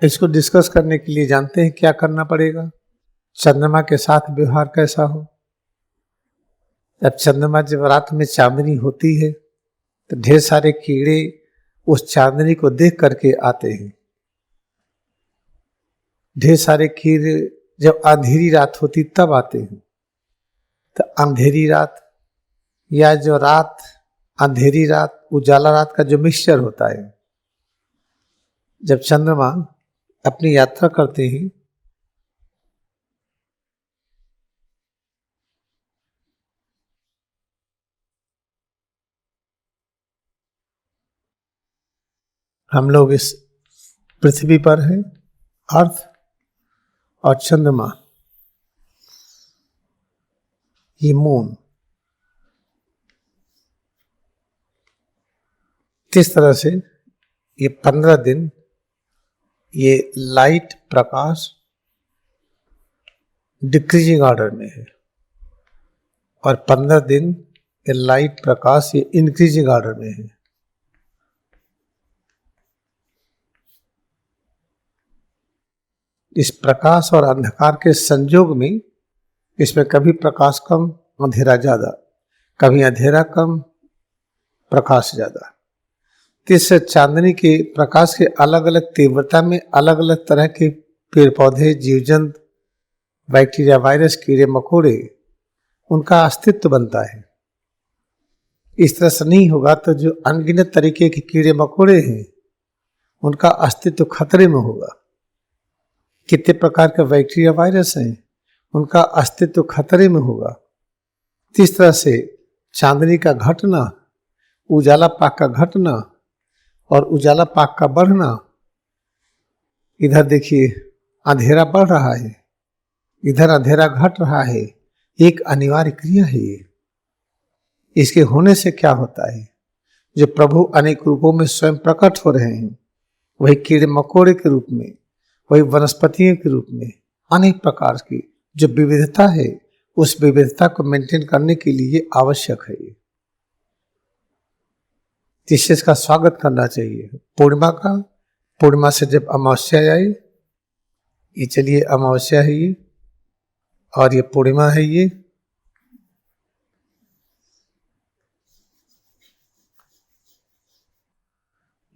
इसको डिस्कस करने के लिए जानते हैं क्या करना पड़ेगा। चंद्रमा के साथ व्यवहार कैसा हो। जब चंद्रमा जब रात में चांदनी होती है तो ढेर सारे कीड़े उस चांदनी को देख करके आते हैं। ढेर सारे कीड़े जब अंधेरी रात होती तब आते हैं। तो अंधेरी रात या जो रात, अंधेरी रात, उजाला रात का जो मिक्सचर होता है, जब चंद्रमा अपनी यात्रा करते हैं हम लोग इस पृथ्वी पर हैं, अर्थ और चंद्रमा, ये मून, किस तरह से ये 15 दिन ये लाइट प्रकाश डिक्रीजिंग ऑर्डर में है और 15 दिन ये लाइट प्रकाश ये इंक्रीजिंग ऑर्डर में है। इस प्रकाश और अंधकार के संयोग में इसमें कभी प्रकाश कम, अंधेरा ज्यादा, कभी अंधेरा कम, प्रकाश ज्यादा। इस चांदनी के प्रकाश के अलग अलग तीव्रता में अलग अलग तरह के पेड़ पौधे, जीव जंतु, बैक्टीरिया, वायरस, कीड़े मकोड़े, उनका अस्तित्व बनता है। इस तरह से नहीं होगा तो जो अनगिनत तरीके के कीड़े मकोड़े हैं उनका अस्तित्व खतरे में होगा। कितने प्रकार के बैक्टीरिया, वायरस हैं, उनका अस्तित्व खतरे में होगा। इस तरह से चांदनी का घटना, उजाला पाक का घटना और उजाला पाक का बढ़ना, इधर देखिए अंधेरा बढ़ रहा है, इधर अंधेरा घट रहा है, एक अनिवार्य क्रिया है ये। इसके होने से क्या होता है, जो प्रभु अनेक रूपों में स्वयं प्रकट हो रहे हैं, वही कीड़े मकोड़े के रूप में, वही वनस्पतियों के रूप में, अनेक प्रकार की जो विविधता है, उस विविधता को मेंटेन करने के लिए आवश्यक है ये। जिससे इसका स्वागत करना चाहिए। पूर्णिमा का, पूर्णिमा से जब अमावस्या आई, ये चलिए अमावस्या है ये और ये पूर्णिमा है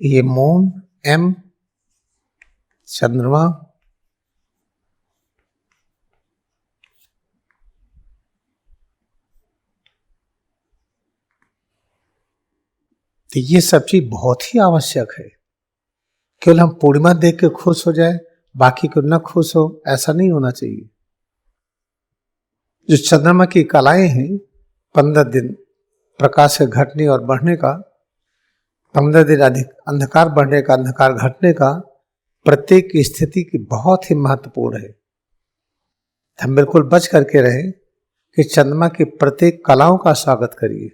ये मून एम, चंद्रमा, तो ये सब चीज बहुत ही आवश्यक है। केवल हम पूर्णिमा देख के खुश हो जाए, बाकी को न खुश हो, ऐसा नहीं होना चाहिए। जो चंद्रमा की कलाएं हैं, 15 दिन प्रकाश के घटने और बढ़ने का, 15 दिन अधिक अंधकार बढ़ने का, अंधकार घटने का, प्रत्येक स्थिति की बहुत ही महत्वपूर्ण है। हम बिल्कुल बच करके रहें कि चंद्रमा की प्रत्येक कलाओं का स्वागत करिए।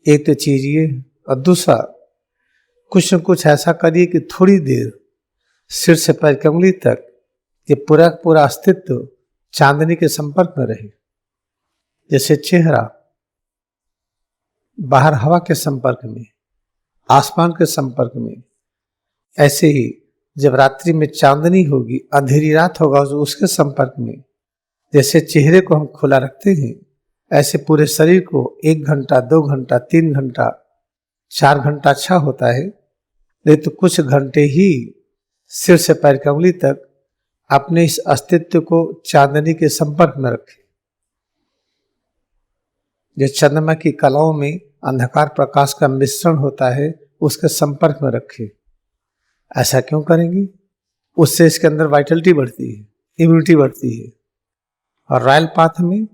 एक तो चीज ये, और दूसरा कुछ न कुछ ऐसा करिए कि थोड़ी देर सिर से पैर की उंगली तक ये पूरा पूरा अस्तित्व चांदनी के संपर्क में रहे। जैसे चेहरा बाहर हवा के संपर्क में, आसमान के संपर्क में, ऐसे ही जब रात्रि में चांदनी होगी, अंधेरी रात होगा, उसके संपर्क में, जैसे चेहरे को हम खुला रखते हैं, ऐसे पूरे शरीर को 1 घंटा, 2 घंटा, 3 घंटा, 4 घंटा अच्छा होता है, नहीं तो कुछ घंटे ही सिर से पैर की उंगली तक अपने इस अस्तित्व को चांदनी के संपर्क में रखें। जो चंद्रमा की कलाओं में अंधकार प्रकाश का मिश्रण होता है, उसके संपर्क में रखें। ऐसा क्यों करेंगे? उससे इसके अंदर वाइटलिटी बढ़ती है, इम्यूनिटी बढ़ती है। और रॉयल पाथ में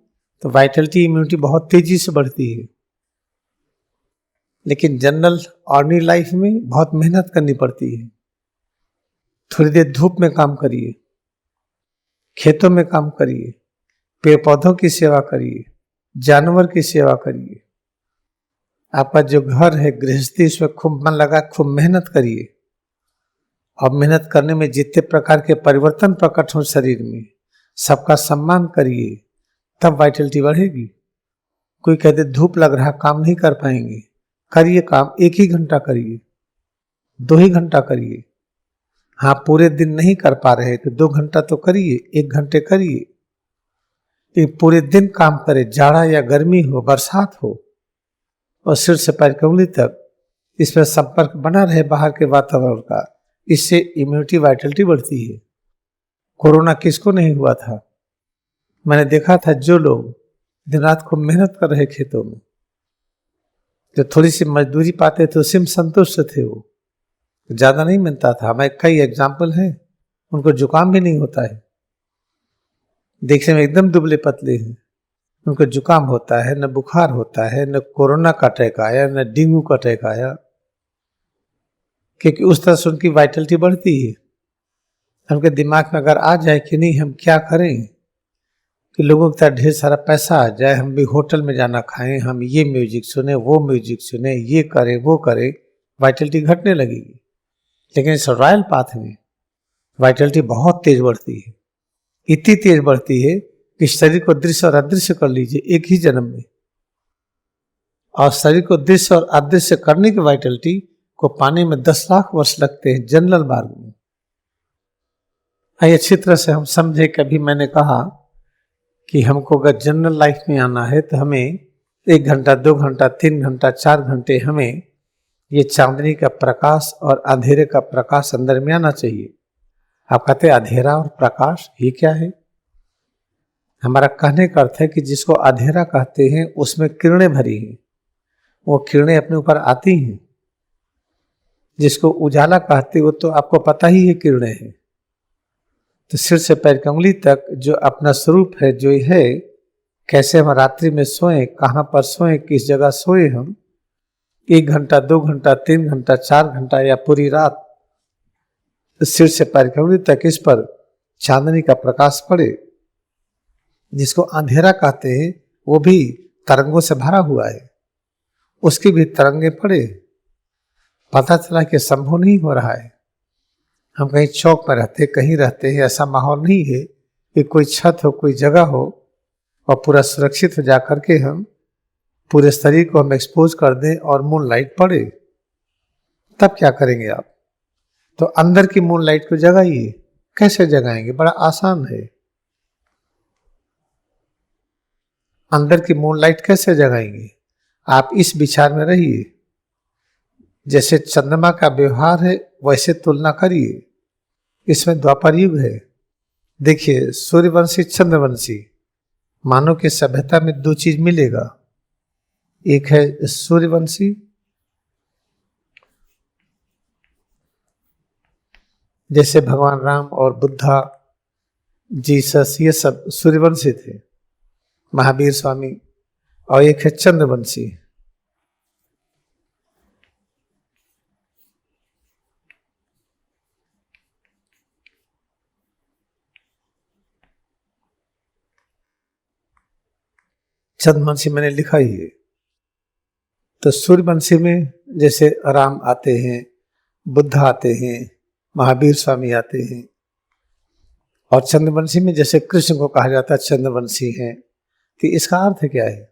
तो वाइटलिटी, इम्यूनिटी बहुत तेजी से बढ़ती है। लेकिन जनरल ऑर्डिनरी लाइफ में बहुत मेहनत करनी पड़ती है। थोड़ी देर धूप में काम करिए, खेतों में काम करिए, पेड़ पौधों की सेवा करिए, जानवर की सेवा करिए। आपका जो घर है, गृहस्थी, उसमें खूब मन लगा, खूब मेहनत करिए। और मेहनत करने में जितने प्रकार के परिवर्तन प्रकट हो शरीर में, सबका सम्मान करिए, तब वाइटलिटी बढ़ेगी। कोई कहते धूप लग रहा, काम नहीं कर पाएंगे, करिए काम, 1 ही घंटा करिए, 2 ही घंटा करिए, हाँ, पूरे दिन नहीं कर पा रहे तो 2 घंटा तो करिए, 1 घंटे करिए। ये पूरे दिन काम करे, जाड़ा या गर्मी हो, बरसात हो, और सिर से पैर की उंगली तक इसमें संपर्क बना रहे बाहर के वातावरण का। इससे इम्यूनिटी वाइटलिटी बढ़ती है। कोरोना किसको नहीं हुआ था? मैंने देखा था जो लोग दिन रात को मेहनत कर रहे खेतों में, जो थोड़ी सी मजदूरी पाते थे उसी में संतुष्ट थे, वो ज्यादा नहीं मिलता था। हमारे कई एग्जाम्पल हैं, उनको जुकाम भी नहीं होता है, देखने में एकदम दुबले पतले हैं, उनको जुकाम होता है, न बुखार होता है, न कोरोना का अटैक आया, न डेंगू का अटैक आया, क्योंकि उस तरह से उनकी वाइटलिटी बढ़ती है। उनके दिमाग में अगर आ जाए कि नहीं हम क्या करें कि लोगों के तरह ढेर सारा पैसा आ जाए, हम भी होटल में जाना खाएं, हम ये म्यूजिक सुने, वो म्यूजिक सुने, ये करें वो करें, वाइटलिटी घटने लगेगी। लेकिन इस रॉयल पाथ में वाइटलिटी बहुत तेज बढ़ती है, इतनी तेज बढ़ती है कि शरीर को दृश्य और अदृश्य कर लीजिए एक ही जन्म में, और शरीर को दृश्य और अदृश्य करने की वाइटलिटी को पाने में 10 लाख वर्ष लगते हैं जनरल मार्ग में। अच्छी तरह से हम समझे। कभी मैंने कहा कि हमको अगर जनरल लाइफ में आना है तो हमें 1 घंटा, 2 घंटा, 3 घंटा, 4 घंटे हमें ये चांदनी का प्रकाश और अंधेरे का प्रकाश अंदर में आना चाहिए। आप कहते हैं अंधेरा और प्रकाश ये क्या है? हमारा कहने का अर्थ है कि जिसको अंधेरा कहते हैं उसमें किरणें भरी हैं, वो किरणें अपने ऊपर आती हैं। जिसको उजाला कहते हैं वो तो आपको पता ही है किरणें हैं। तो सिर से पैर की उंगली तक जो अपना स्वरूप है, जो है, कैसे हम रात्रि में सोएं, कहाँ पर सोएं, किस जगह सोएं, हम 1 घंटा, 2 घंटा, 3 घंटा, 4 घंटा या पूरी रात सिर से पैर की उंगली तक इस पर चांदनी का प्रकाश पड़े। जिसको अंधेरा कहते हैं वो भी तरंगों से भरा हुआ है, उसकी भी तरंगे पड़े। पता चला कि संभव नहीं हो रहा है। हम कहीं चौक में रहते, कहीं रहते हैं, ऐसा माहौल नहीं है कि कोई छत हो, कोई जगह हो और पूरा सुरक्षित हो जा करके हम पूरे शरीर को हम एक्सपोज कर दें और मून लाइट पड़े, तब क्या करेंगे आप? तो अंदर की मून लाइट को जगाइए। कैसे जगाएंगे? बड़ा आसान है। अंदर की मून लाइट कैसे जगाएंगे? आप इस विचार में रहिए, जैसे चंद्रमा का व्यवहार है वैसे तुलना करिए। इसमें द्वापर युग है। देखिए, सूर्यवंशी, चंद्रवंशी, मानव की सभ्यता में 2 चीज मिलेगा। एक है सूर्यवंशी, जैसे भगवान राम और बुद्धा, जीसस, ये सब सूर्यवंशी थे, महावीर स्वामी। और एक है चंद्रवंशी। चंद्रवंशी मैंने लिखा ही है। तो सूर्यवंशी में जैसे राम आते हैं, बुद्ध आते हैं, महावीर स्वामी आते हैं, और चंद्रवंशी में जैसे कृष्ण को कहा जाता है चंद्रवंशी है। कि इसका अर्थ क्या है?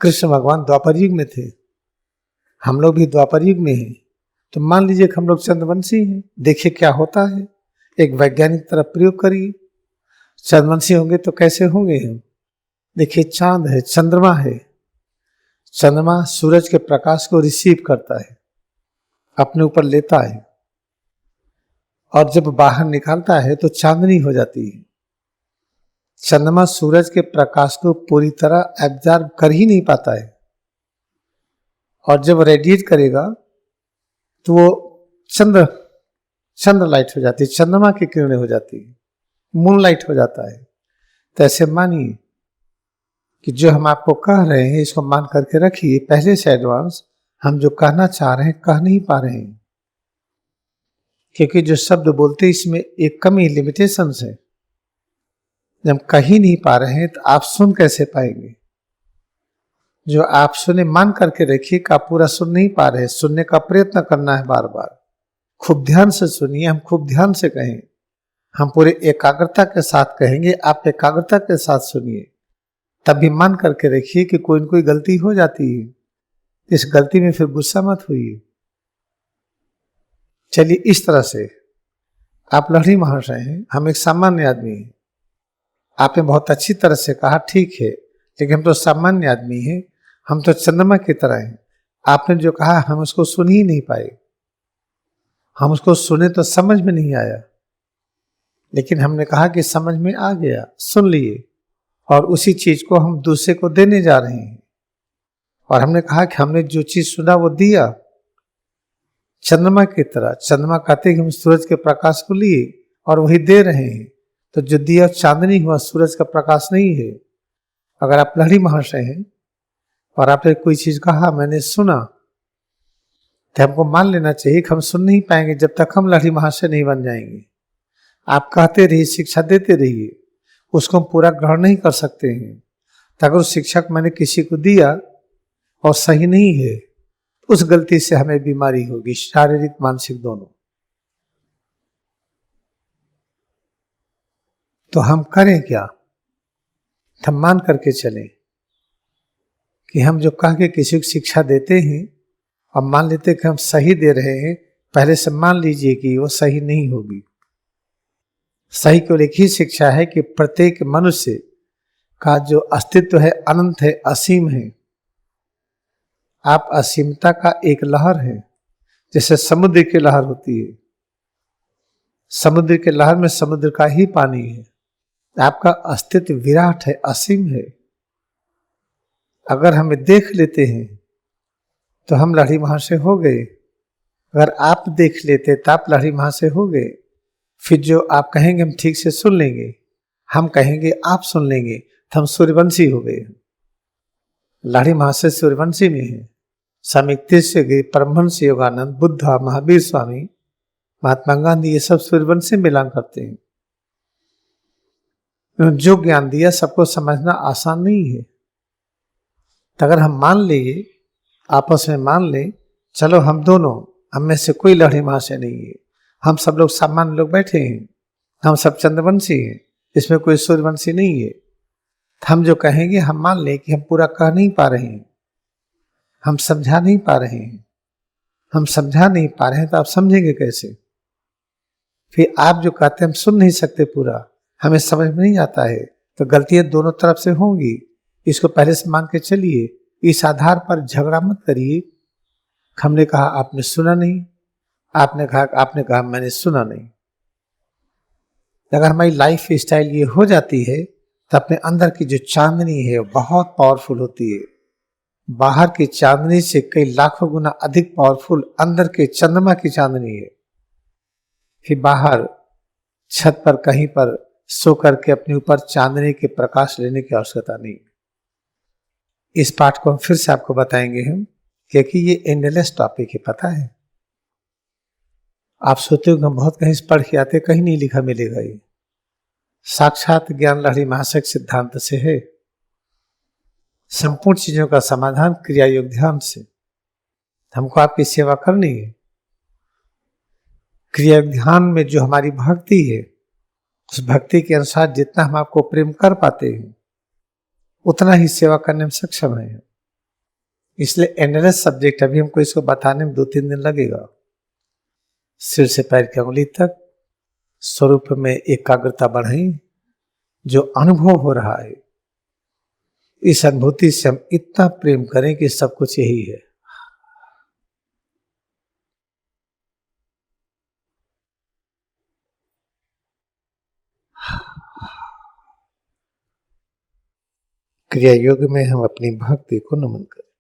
कृष्ण भगवान द्वापर युग में थे, हम लोग भी द्वापर युग में हैं, तो मान लीजिए कि हम लोग चंद्रवंशी हैं। देखिए क्या होता है, एक वैज्ञानिक तरफ प्रयोग करिए। चंद्रवंशी होंगे तो कैसे होंगे हम? देखिए, चांद है, चंद्रमा है। चंद्रमा सूरज के प्रकाश को रिसीव करता है, अपने ऊपर लेता है, और जब बाहर निकालता है तो चांदनी हो जाती है। चंद्रमा सूरज के प्रकाश को पूरी तरह एब्जॉर्ब कर ही नहीं पाता है, और जब रेडिएट करेगा तो वो चंद्र लाइट हो जाती है, चंद्रमा की किरणें हो जाती है, मून लाइट हो जाता है। तो ऐसे मानिए कि जो हम आपको कह रहे हैं इसको मान करके रखिए। पहले से एडवांस हम जो कहना चाह रहे हैं कह नहीं पा रहे हैं, क्योंकि जो शब्द बोलते इसमें एक कमी, लिमिटेशंस है। जब हम कह ही नहीं पा रहे हैं तो आप सुन कैसे पाएंगे? जो आप सुने मान करके रखिए कि आप पूरा सुन नहीं पा रहे, सुनने का प्रयत्न करना है बार बार। खूब ध्यान से सुनिए, हम खूब ध्यान से कहें, हम पूरे एकाग्रता के साथ कहेंगे, आप एकाग्रता के साथ सुनिए। तब भी मान करके रखिए कि कोई न कोई गलती हो जाती है, इस गलती में फिर गुस्सा मत होइए। चलिए इस तरह से, आप लहरी महाशय हैं, हम एक सामान्य आदमी हैं। आपने बहुत अच्छी तरह से कहा, ठीक है, लेकिन हम तो सामान्य आदमी हैं, हम तो चंद्रमा की तरह हैं। आपने जो कहा हम उसको सुन ही नहीं पाए, हम उसको सुने तो समझ में नहीं आया, लेकिन हमने कहा कि समझ में आ गया, सुन लिए, और उसी चीज को हम दूसरे को देने जा रहे हैं। और हमने कहा कि हमने जो चीज सुना वो दिया, चंद्रमा की तरह। चंद्रमा कहते हैं कि हम सूरज के प्रकाश को लिए और वही दे रहे हैं, तो जो दिया चांदनी हुआ, सूरज का प्रकाश नहीं है। अगर आप लहरी महाशय हैं और आपने कोई चीज कहा, मैंने सुना, तो हमको मान लेना चाहिए कि हम सुन नहीं पाएंगे जब तक हम लहरी महाशय नहीं बन जाएंगे। आप कहते रहिए, शिक्षा देते रहिए, उसको हम पूरा ग्रहण नहीं कर सकते हैं। तो अगर उस शिक्षक मैंने किसी को दिया और सही नहीं है, उस गलती से हमें बीमारी होगी, शारीरिक मानसिक दोनों। तो हम करें क्या? हम मान करके चलें कि हम जो कह के किसी को शिक्षा देते हैं और मान लेते हैं कि हम सही दे रहे हैं, पहले से मान लीजिए कि वो सही नहीं होगी। सही केवल एक ही शिक्षा है कि प्रत्येक मनुष्य का जो अस्तित्व है अनंत है, असीम है। आप असीमता का एक लहर है, जैसे समुद्र की लहर होती है। समुद्र के लहर में समुद्र का ही पानी है। आपका अस्तित्व विराट है, असीम है। अगर हमें देख लेते हैं तो हम लहरी महाशय हो गए। अगर आप देख लेते तो आप लहरी महाशय हो गए। फिर जो आप कहेंगे हम ठीक से सुन लेंगे, हम कहेंगे आप सुन लेंगे, तो हम सूर्यवंशी हो गए। लहरी महाशय सूर्यवंशी में है। स्वामी तीर्थ परमहंस योगानंद, बुद्धा, महावीर स्वामी, महात्मा गांधी, ये सब सूर्यवंशी में बिलोंग करते हैं। जो ज्ञान दिया सबको समझना आसान नहीं है। तो अगर हम मान लेंगे, आपस में मान लें, चलो हम दोनों, हम में से कोई लहरी महाशय नहीं है, हम सब लोग सामान्य लोग बैठे हैं, हम सब चंद्रवंशी हैं, इसमें कोई सूर्यवंशी नहीं है। हम जो कहेंगे हम मान लें कि हम पूरा कह नहीं पा रहे हैं, हम समझा नहीं पा रहे हैं। हम समझा नहीं पा रहे हैं तो आप समझेंगे कैसे? फिर आप जो कहते हैं हम सुन नहीं सकते पूरा, हमें समझ में नहीं आता है, तो गलतियां दोनों तरफ से होंगी। इसको पहले से मान के चलिए। इस आधार पर झगड़ा मत करिए। हमने कहा आपने सुना नहीं, आपने कहा मैंने सुना नहीं। अगर हमारी लाइफ स्टाइल ये हो जाती है तो अपने अंदर की जो चांदनी है वो बहुत पावरफुल होती है। बाहर की चांदनी से कई लाखों गुना अधिक पावरफुल अंदर के चंद्रमा की चांदनी है। फिर बाहर छत पर कहीं पर सो करके अपने ऊपर चांदनी के प्रकाश लेने की आवश्यकता नहीं। इस पाठ को हम फिर से आपको बताएंगे हम, क्योंकि ये एंडलेस टॉपिक है, पता है। आप सोचते हो कि हम बहुत कहीं से पढ़ के आते, कहीं नहीं लिखा मिलेगा। ये साक्षात ज्ञान लहरी महाशय सिद्धांत से है। संपूर्ण चीजों का समाधान क्रिया योग ध्यान से। हमको आपकी सेवा करनी है। क्रिया ध्यान में जो हमारी भक्ति है, उस भक्ति के अनुसार जितना हम आपको प्रेम कर पाते हैं, उतना ही सेवा करने में सक्षम है। इसलिए एंडलेस सब्जेक्ट, अभी हमको इसको बताने में 2-3 दिन लगेगा। सिर से पैर की अंगुली तक स्वरूप में एकाग्रता बढ़ाएं। जो अनुभव हो रहा है, इस अनुभूति से हम इतना प्रेम करें कि सब कुछ यही है। क्रिया योग में हम अपनी भक्ति को नमन करें।